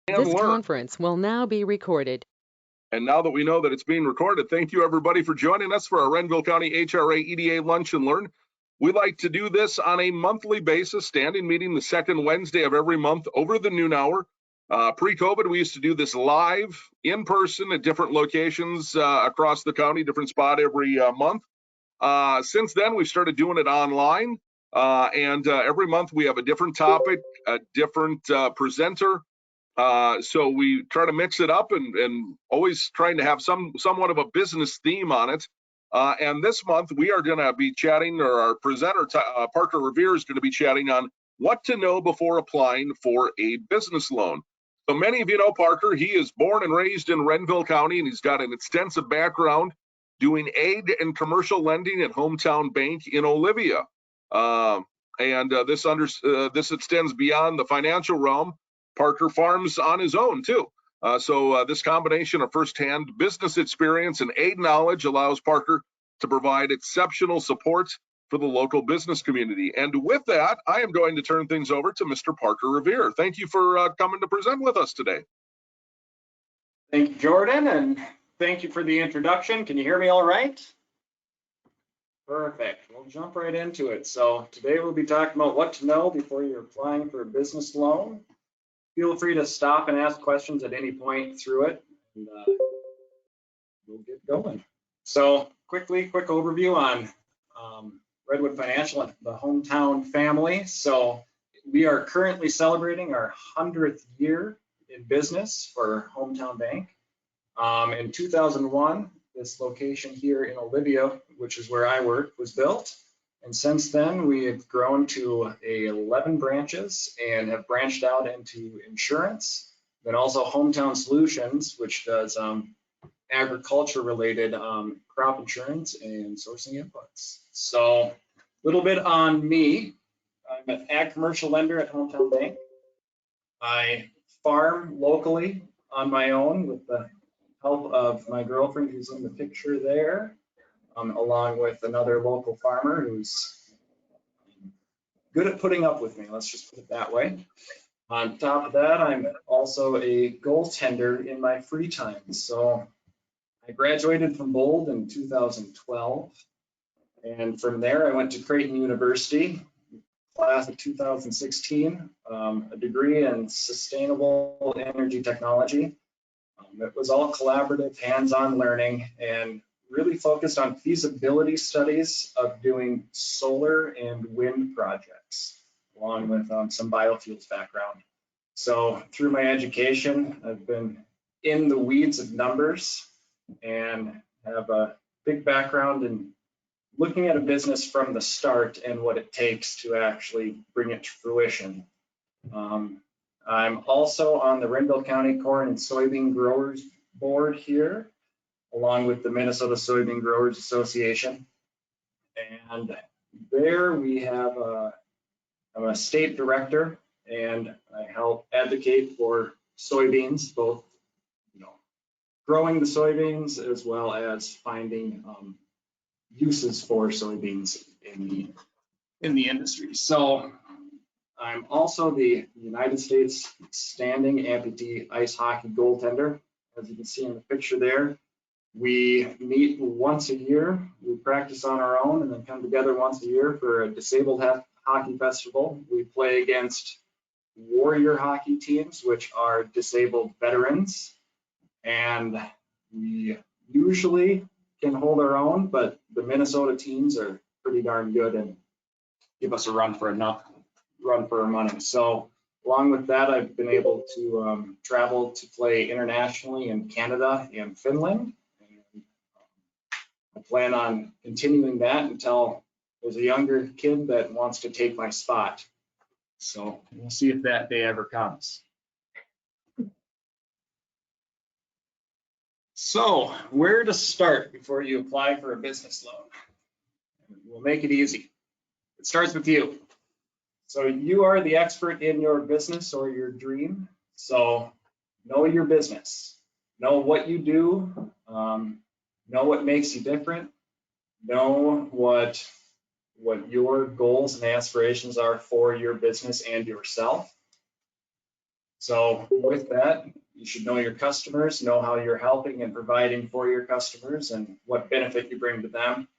and This learn. conference will now be recorded. And now that we know that it's being recorded, thank you everybody for joining us for our Renville County HRA EDA Lunch and Learn. We like to do this on a monthly basis, standing meeting the second Wednesday of every month over the noon hour. Pre-COVID, we used to do this live in person at different locations across the county, different spot every month. Since then, we've started doing it online. And every month we have a different topic, a different presenter. So we try to mix it up and always trying to have somewhat of a business theme on it. And this month we are going to be chatting, or our presenter, Parker Revere, is going to be chatting on what to know before applying for a business loan. So many of you know Parker. He is born and raised in Renville County, and he's got an extensive background doing aid and commercial lending at Hometown Bank in Olivia. This extends beyond the financial realm. Parker farms on his own too. So this combination of firsthand business experience and aid knowledge allows Parker to provide exceptional support for the local business community. And with that, I am going to turn things over to Mr. Parker Revere. Thank you for coming to present with us today. Thank you, Jordan, and thank you for the introduction. Can you hear me all right? Perfect. We'll jump right into it. So today we'll be talking about what to know before you're applying for a business loan. Feel free to stop and ask questions at any point through it, and we'll get going. So quick overview on Redwood Financial and the Hometown family. So we are currently celebrating our 100th year in business for Hometown Bank. In 2001, this location here in Olivia, which is where I work, was built. And since then, we have grown to 11 branches and have branched out into insurance, then also Hometown Solutions, which does agriculture-related crop insurance and sourcing inputs. So a little bit on me. I'm an ag commercial lender at Hometown Bank. I farm locally on my own with the help of my girlfriend who's in the picture there. Along with another local farmer who's good at putting up with me, let's just put it that way. On top of that, I'm also a goaltender in my free time. So I graduated from Bold in 2012, and from there I went to Creighton University, class of 2016, a degree in sustainable energy technology. It was all collaborative, hands-on learning, and really focused on feasibility studies of doing solar and wind projects, along with some biofuels background. So through my education, I've been in the weeds of numbers and have a big background in looking at a business from the start and what it takes to actually bring it to fruition. I'm also on the Renville County Corn and Soybean Growers Board here, along with the Minnesota Soybean Growers Association. And there we have, I'm a state director, and I help advocate for soybeans, both growing the soybeans as well as finding uses for soybeans in the industry. So I'm also the United States standing amputee ice hockey goaltender. As you can see in the picture there, we meet once a year. We practice on our own and then come together once a year for a disabled hockey festival. We play against warrior hockey teams, which are disabled veterans. And we usually can hold our own, but the Minnesota teams are pretty darn good and give us a run for our money. So along with that, I've been able to travel to play internationally in Canada and Finland. And I plan on continuing that until there's a younger kid that wants to take my spot. So we'll see if that day ever comes. So where to start before you apply for a business loan? We'll make it easy. It starts with you. So you are the expert in your business or your dream. So know your business, know what you do, know what makes you different, know what your goals and aspirations are for your business and yourself. So with that, you should know your customers, know how you're helping and providing for your customers and what benefit you bring to them.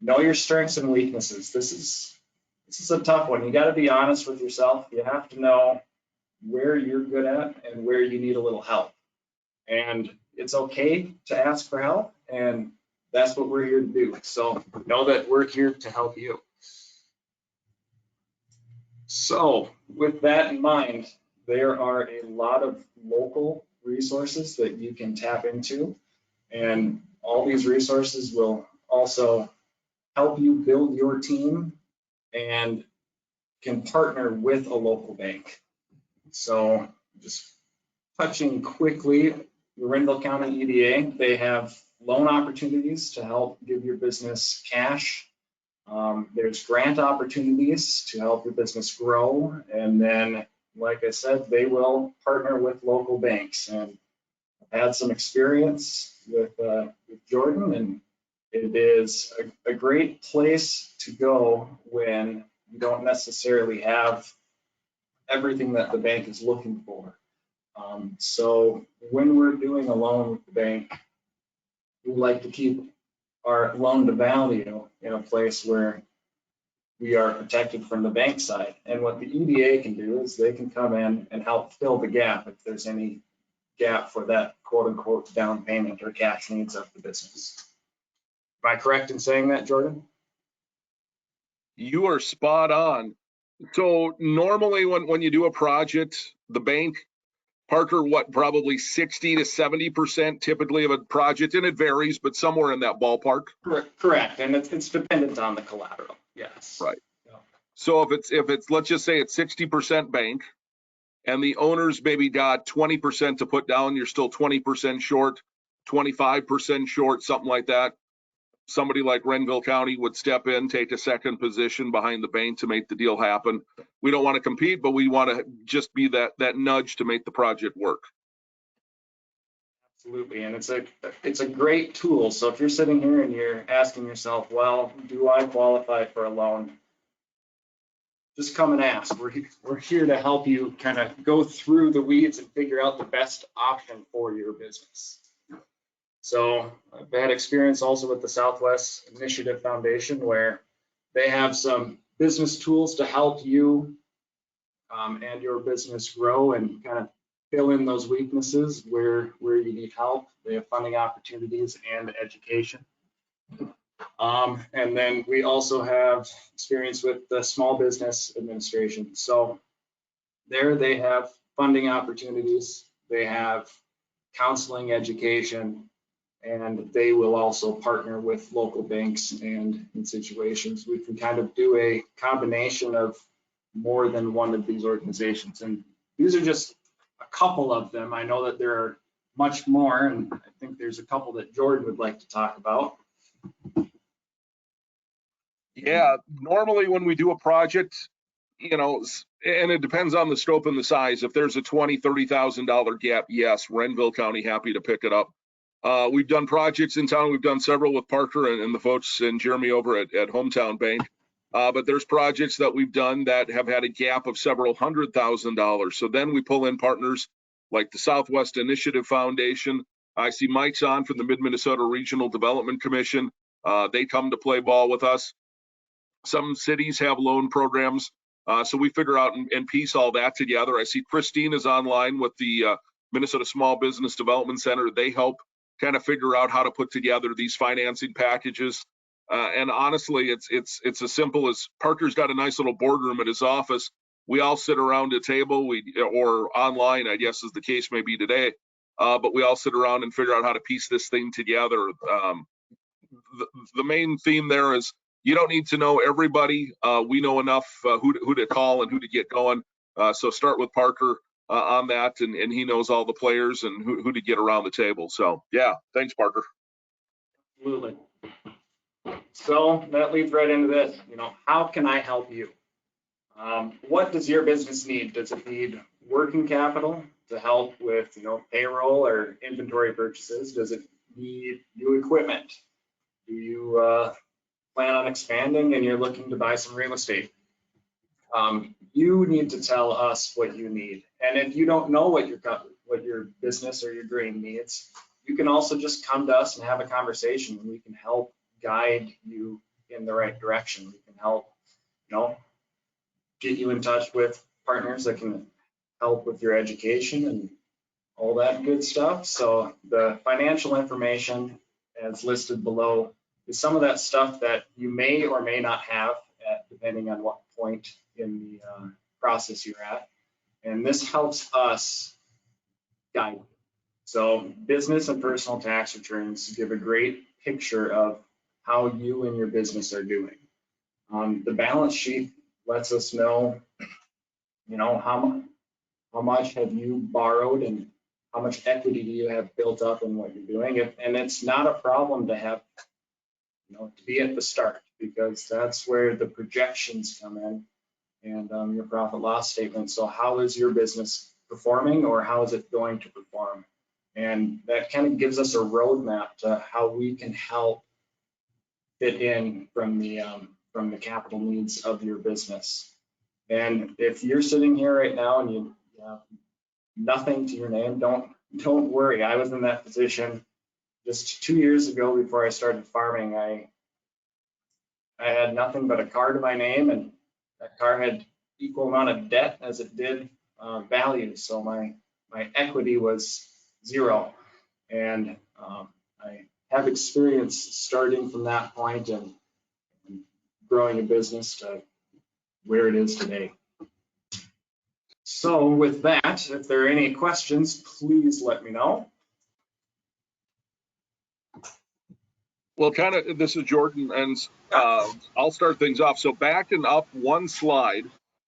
Know your strengths and weaknesses. This is a tough one. You got to be honest with yourself. You have to know where you're good at and where you need a little help. And it's okay to ask for help, and that's what we're here to do. So know that we're here to help you. So with that in mind, there are a lot of local resources that you can tap into, and all these resources will also help you build your team and can partner with a local bank. So just touching quickly, the Renville County EDA, they have loan opportunities to help give your business cash. There's grant opportunities to help your business grow. And then, like I said, they will partner with local banks. And I've had some experience with Jordan, and it is a great place to go when you don't necessarily have everything that the bank is looking for. So when we're doing a loan with the bank, we like to keep our loan to value in a place where we are protected from the bank side. And what the EDA can do is they can come in and help fill the gap if there's any gap for that quote unquote down payment or cash needs of the business. Am I correct in saying that, Jordan? You are spot on. So normally when you do a project, the bank, Parker, what, probably 60 to 70% typically of a project, and it varies, but somewhere in that ballpark. Correct, and it's dependent on the collateral. Yes. Right. Yeah. So if it's let's just say it's 60% bank, and the owners maybe got 20% to put down, you're still 20% short, 25% short, something like that. Somebody like Renville County would step in, take a second position behind the bank to make the deal happen. We don't want to compete, but we want to just be that nudge to make the project work. Absolutely, and it's a great tool. So if you're sitting here and you're asking yourself, well, do I qualify for a loan? Just come and ask. We're here to help you kind of go through the weeds and figure out the best option for your business. So I've had experience also with the Southwest Initiative Foundation, where they have some business tools to help you and your business grow and kind of fill in those weaknesses where you need help. They have funding opportunities and education. And then we also have experience with the Small Business Administration. So there they have funding opportunities, they have counseling, education, and they will also partner with local banks, and in situations we can kind of do a combination of more than one of these organizations. And these are just a couple of them. I know that there are much more, and I think there's a couple that Jordan would like to talk about. Yeah, normally when we do a project, you know, and it depends on the scope and the size. If there's a $20,000, $30,000 gap, yes, Renville County happy to pick it up. We've done projects in town. We've done several with Parker and the folks and Jeremy over at Hometown Bank. But there's projects that we've done that have had a gap of several $100,000. So then we pull in partners like the Southwest Initiative Foundation. I see Mike's on from the Mid-Minnesota Regional Development Commission. They come to play ball with us. Some cities have loan programs. So we figure out and piece all that together. I see Christine is online with the Minnesota Small Business Development Center. They help kind of figure out how to put together these financing packages. And honestly, it's as simple as Parker's got a nice little boardroom at his office. We all sit around a table, or online, I guess, as the case may be today. But we all sit around and figure out how to piece this thing together. The main theme there is you don't need to know everybody. We know enough who to call and who to get going. So start with Parker on that, and he knows all the players and who to get around the table. So yeah, thanks, Parker. Absolutely. So that leads right into this. You know, how can I help you? What does your business need? Does it need working capital to help with, payroll or inventory purchases? Does it need new equipment? Do you plan on expanding and you're looking to buy some real estate? You need to tell us what you need. And if you don't know what your business or your grain needs, you can also just come to us and have a conversation, and we can help guide you in the right direction. We can help, get you in touch with partners that can help with your education and all that good stuff. So the financial information as listed below is some of that stuff that you may or may not have depending on what point in the process you're at. And this helps us guide you. So business and personal tax returns give a great picture of how you and your business are doing. The balance sheet lets us know, how much have you borrowed and how much equity do you have built up in what you're doing. And it's not a problem to have, to be at the start, because that's where the projections come in and your profit loss statement. So how is your business performing, or how is it going to perform? And that kind of gives us a roadmap to how we can help fit in from the capital needs of your business. And if you're sitting here right now and you have nothing to your name, don't worry. I was in that position just 2 years ago before I started farming. I had nothing but a car to my name, and that car had equal amount of debt as it did value. So my equity was zero, and I have experience starting from that point and growing a business to where it is today. So with that, if there are any questions, please let me know. Well, this is Jordan, and I'll start things off. So backing up one slide,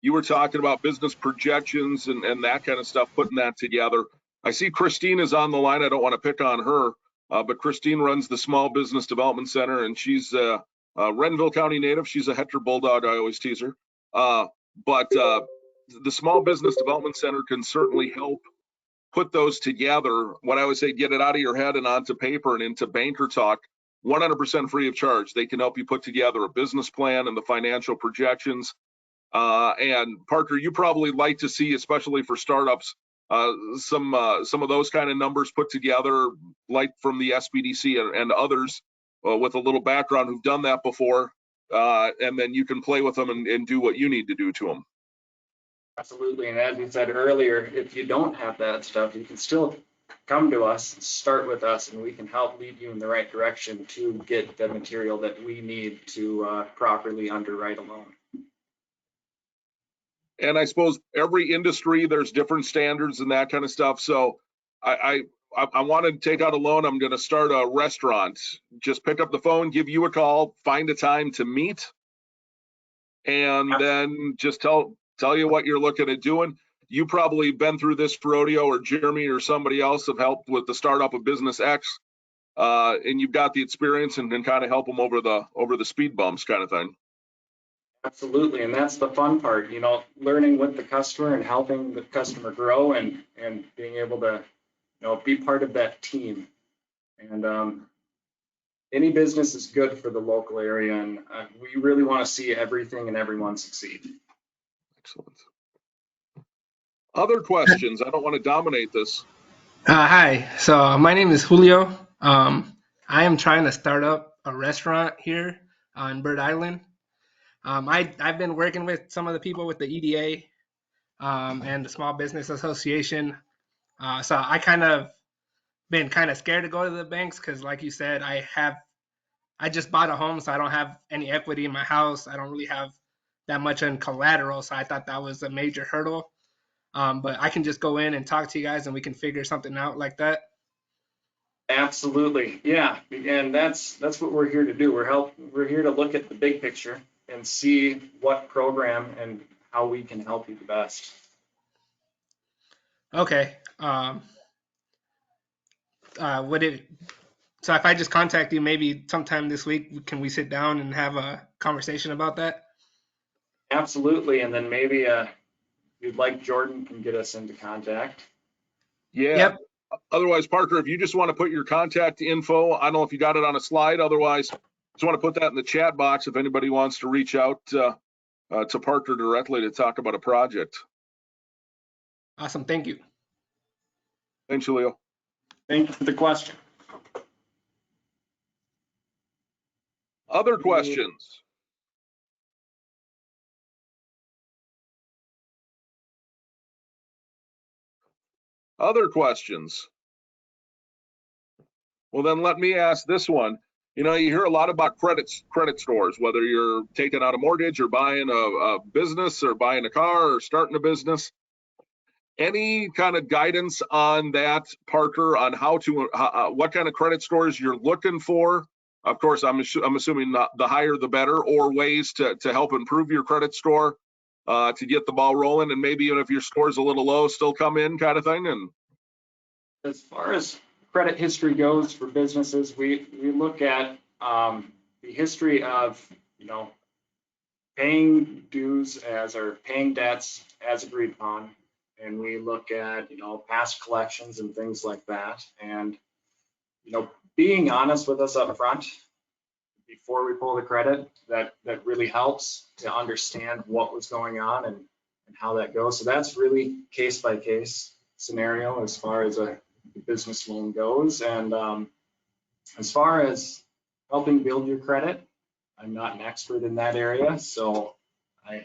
you were talking about business projections and that kind of stuff, putting that together. I see Christine is on the line. I don't want to pick on her, but Christine runs the Small Business Development Center, and she's a Renville County native. She's a Heter Bulldog. I always tease her. But the Small Business Development Center can certainly help put those together. What I would say, get it out of your head and onto paper and into banker talk, 100% free of charge. They can help you put together a business plan and the financial projections. And Parker, you probably like to see, especially for startups, some of those kind of numbers put together, like from the SBDC and others with a little background who've done that before. And then you can play with them and do what you need to do to them. Absolutely. And as we said earlier, if you don't have that stuff, you can still come to us, start with us, and we can help lead you in the right direction to get the material that we need to properly underwrite a loan. And I suppose every industry, there's different standards and that kind of stuff. So I want to take out a loan. I'm going to start a restaurant. Just pick up the phone, give you a call, find a time to meet, and then just tell you what you're looking at doing. You probably been through this rodeo, or Jeremy or somebody else have helped with the startup of Business X, and you've got the experience and can kind of help them over the speed bumps kind of thing. Absolutely, and that's the fun part, learning with the customer and helping the customer grow and being able to, be part of that team. And any business is good for the local area, and we really want to see everything and everyone succeed. Excellent. Other questions? I don't want to dominate this. Hi, so my name is Julio. I am trying to start up a restaurant here on Bird Island. I've been working with some of the people with the EDA and the Small Business Association. So I kind of been scared to go to the banks because, like you said, I just bought a home, so I don't have any equity in my house. I don't really have that much in collateral, so I thought that was a major hurdle. But I can just go in and talk to you guys and we can figure something out like that. Absolutely. Yeah. And that's what we're here to do. We're here to look at the big picture and see what program and how we can help you the best. Okay. So if I just contact you maybe sometime this week, can we sit down and have a conversation about that? Absolutely. And then maybe you'd like Jordan can get us into contact. Yeah. Yep. Otherwise, Parker, if you just want to put your contact info, I don't know if you got it on a slide. Otherwise, just want to put that in the chat box if anybody wants to reach out to Parker directly to talk about a project. Awesome. Thank you. Thanks, Julio. Thank you for the question. Other questions? Other questions? Well, then let me ask this one. You know, you hear a lot about credit scores, whether you're taking out a mortgage or buying a business or buying a car or starting a business. Any kind of guidance on that, Parker, on how to, what kind of credit scores you're looking for? Of course, I'm assuming the higher the better, or ways to help improve your credit score to get the ball rolling, and maybe even if your score's a little low, still come in, kind of thing. And as far as credit history goes for businesses, we look at the history of, you know, paying dues or paying debts as agreed upon. And we look at, you know, past collections and things like that. And, you know, being honest with us up front before we pull the credit, that really helps to understand what was going on and how that goes. So that's really case by case scenario as far as a business loan goes. And as far as helping build your credit, I'm not an expert in that area, so I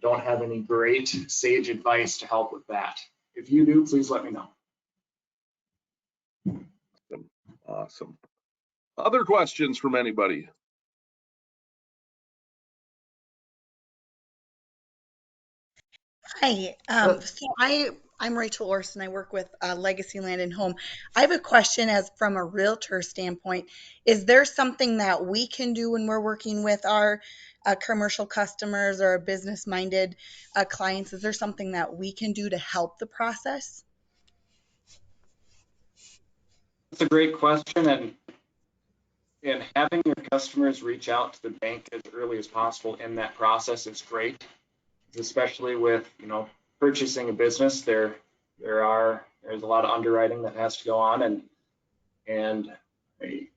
don't have any great sage advice to help with that. If you do, please let me know. awesome. Other questions from anybody? Hi, I'm Rachel Orson. I work with Legacy Land and Home. I have a question as from a realtor standpoint. Is there something that we can do when we're working with our commercial customers or business-minded clients? Is there something that we can do to help the process? That's a great question, and having your customers reach out to the bank as early as possible in that process is great, especially with, you know, purchasing a business. There's a lot of underwriting that has to go on, and I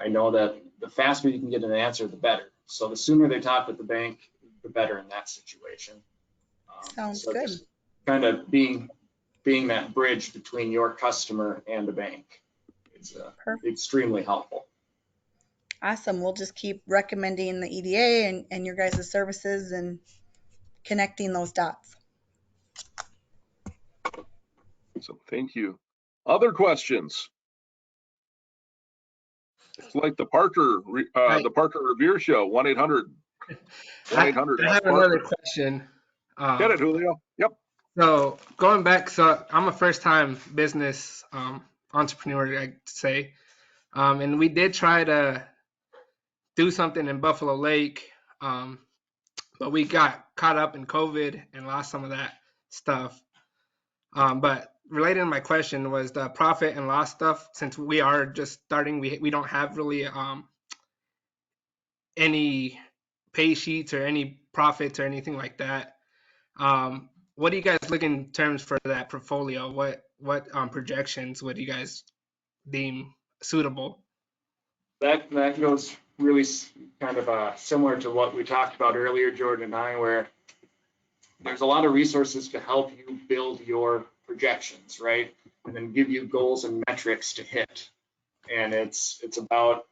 know that the faster you can get an answer, the better. So the sooner they talk with the bank, the better in that situation. Sounds so good. Just kind of being that bridge between your customer and the bank is extremely helpful. Awesome. We'll just keep recommending the EDA and your guys' services and connecting those dots. So thank you. Other questions? It's like the Parker Revere Show, 1-800. I have another question. Get it, Julio. Yep. So going back, so I'm a first-time business entrepreneur, I'd say, and we did try to do something in Buffalo Lake, but we got caught up in COVID and lost some of that stuff. But related to my question was the profit and loss stuff. Since we are just starting, we don't have really any pay sheets or any profits or anything like that. What do you guys look in terms for that portfolio? What projections would you guys deem suitable? That goes really kind of similar to what we talked about earlier, Jordan and I, where there's a lot of resources to help you build your projections, right? And then give you goals and metrics to hit. And it's about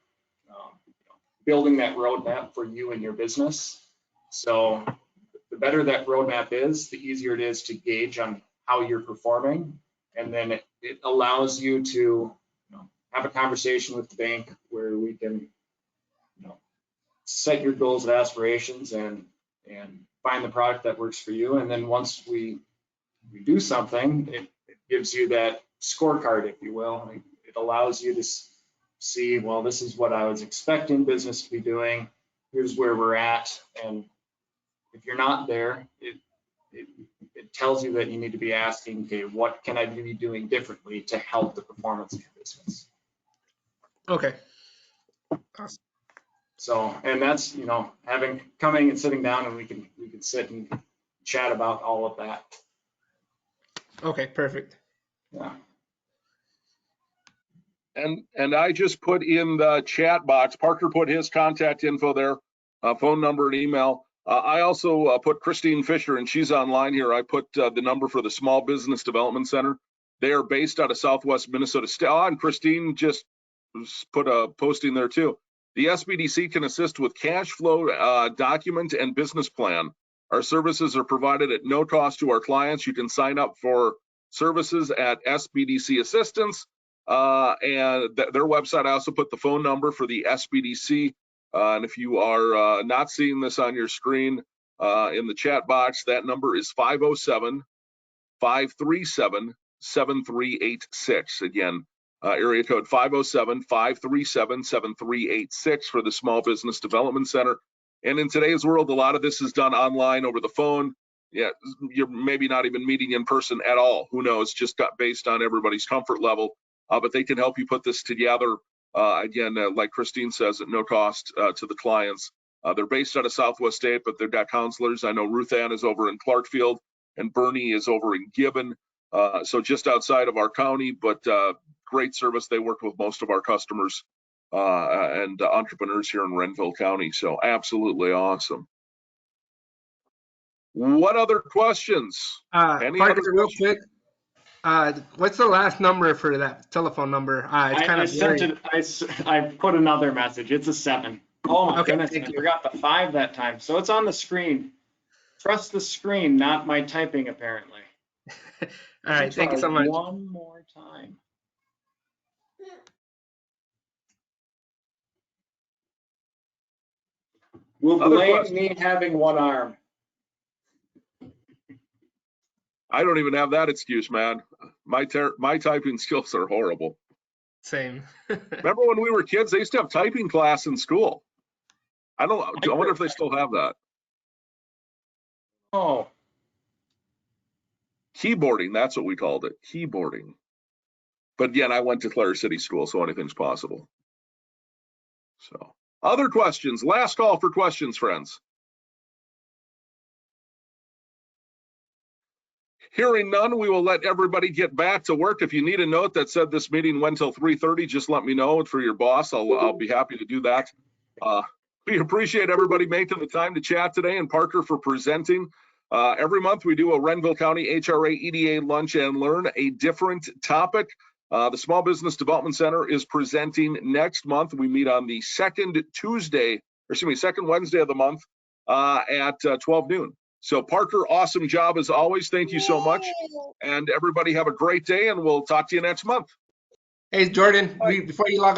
building that roadmap for you and your business. So the better that roadmap is, the easier it is to gauge on how you're performing. And then it allows you to have a conversation with the bank where we can set your goals and aspirations and find the product that works for you. And then once we do something, it gives you that scorecard, if you will. It allows you to see, well, this is what I was expecting business to be doing. Here's where we're at. And if you're not there, it tells you that you need to be asking, okay, what can I be doing differently to help the performance of your business? Okay. So, and that's, coming and sitting down, and we can sit and chat about all of that. Okay, perfect. Yeah. And I just put in the chat box, Parker put his contact info there, phone number and email. I also put Christine Fisher, and she's online here. I put the number for the Small Business Development Center. They are based out of Southwest Minnesota State. And Christine just put a posting there too. The SBDC can assist with cash flow document and business plan. Our services are provided at no cost to our clients. You can sign up for services at SBDC Assistance and their website. I also put the phone number for the SBDC. And if you are not seeing this on your screen in the chat box, that number is 507-537-7386. Again, area code 507-537-7386 for the Small Business Development Center. And in today's world, a lot of this is done online over the phone. Yeah, you're maybe not even meeting in person at all. Who knows? Just got based on everybody's comfort level. But they can help you put this together. Again, like Christine says, at no cost to the clients. They're based out of Southwest State, but they've got counselors. I know Ruth Ann is over in Clarkfield and Bernie is over in Gibbon. So just outside of our county, but great service. They work with most of our customers and entrepreneurs here in Renville County. So absolutely awesome. What other questions? Any Parker, other real questions? quick, what's the last number for that telephone number? It's kind I of sent blurry. it, I put another message. It's a 7. Oh my Okay, goodness, thank I you. forgot the 5 that time. So it's on the screen. Trust the screen, not my typing, apparently. All right, thank you so much. One more time. Will Other blame questions? me having one arm. I don't even have that excuse, man. My typing skills are horrible. Same. Remember when we were kids, they used to have typing class in school. I wonder if they still have that. Oh, Keyboarding, that's what we called it, keyboarding. But again, I went to Clare City School, so anything's possible. So, other questions? Last call for questions, friends. Hearing none, we will let everybody get back to work. If you need a note that said this meeting went till 3:30, just let me know. For your boss, I'll be happy to do that. We appreciate everybody making the time to chat today, and Parker for presenting. Every month we do a Renville County HRA EDA lunch and learn a different topic. The Small Business Development Center is presenting next month. We meet on the second Wednesday of the month at 12 noon. So Parker, awesome job as always. Thank you so much. And everybody have a great day, and we'll talk to you next month. Hey, Jordan, before you log off,